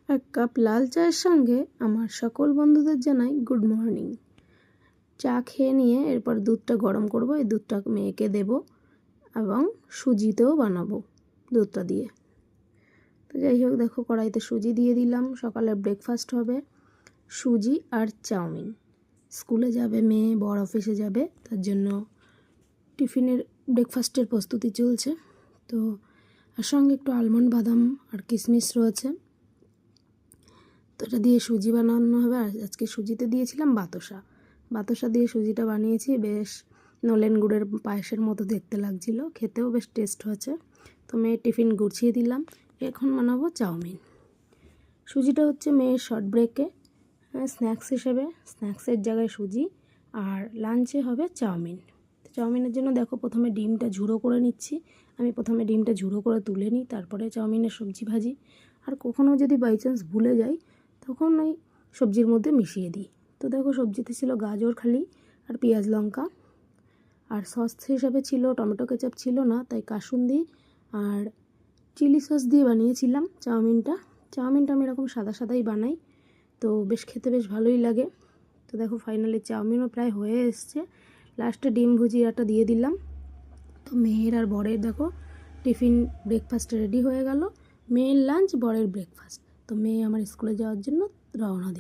এক কাপ লাল চায়ের সঙ্গে আমার সকল বন্ধুদের জানাই গুড মর্নিং। চা খেয়ে নিয়ে এরপর দুধটা গরম করব, এই দুধটা মেয়েকে দেব এবং সুজিতেও বানাবো দুধটা দিয়ে। তো যাই হোক, দেখো কড়াইতে সুজি দিয়ে দিলাম। সকালে ব্রেকফাস্ট হবে সুজি আর চাউমিন। স্কুলে যাবে মেয়ে, বড় অফিসে যাবে, তার জন্য টিফিনের ব্রেকফাস্টের প্রস্তুতি চলছে। তো আর সঙ্গে একটু আলমন্ড, বাদাম আর কিশমিশ রয়েছে, তো এটা দিয়ে সুজি বানানো হবে। আর আজকে সুজিতে দিয়েছিলাম বাতাসা দিয়ে সুজিটা বানিয়েছি। বেশ নলেন গুড়ের পায়েসের মতো দেখতে লাগছিল, খেতেও বেশ টেস্ট হয়েছে। তো মেয়ের টিফিন গুছিয়ে দিলাম। এখন বানাবো চাউমিন। সুজিটা হচ্ছে মেয়ের শর্ট ব্রেকে স্ন্যাক্স হিসেবে, স্ন্যাক্সের জায়গায় সুজি। আর লাঞ্চে হবে চাউমিন। চাউমিনের জন্য দেখো প্রথমে ডিমটা ঝুড়ো করে নিচ্ছি। আমি প্রথমে ডিমটা ঝুড়ো করে তুলে নিই, তারপরে চাউমিনের সবজি ভাজি। আর কখনও যদি বাই চান্স ভুলে যাই তখন ওই সবজির মধ্যে মিশিয়ে দিই। তো দেখো সবজিতে ছিল গাজর খালি আর পেঁয়াজ লঙ্কা, আর সস হিসাবে ছিল টমেটো কেচাপ ছিল না, তাই কাসুন্দি আর চিলি সস দিয়ে বানিয়েছিলাম চাউমিনটা। আমি এরকম সাদা সাদাই বানাই, তো বেশ খেতে বেশ ভালোই লাগে। তো দেখো ফাইনালি চাউমিনও প্রায় হয়ে এসছে। লাস্টে ডিম ভুজিয়াটা দিয়ে দিলাম। তো মেয়ের আর বরের দেখো টিফিন ব্রেকফাস্ট রেডি হয়ে গেল। মেয়ের লাঞ্চ, বরের ব্রেকফাস্ট। তো মেয়ে আমার স্কুলে যাওয়ার জন্য রওনা দিই।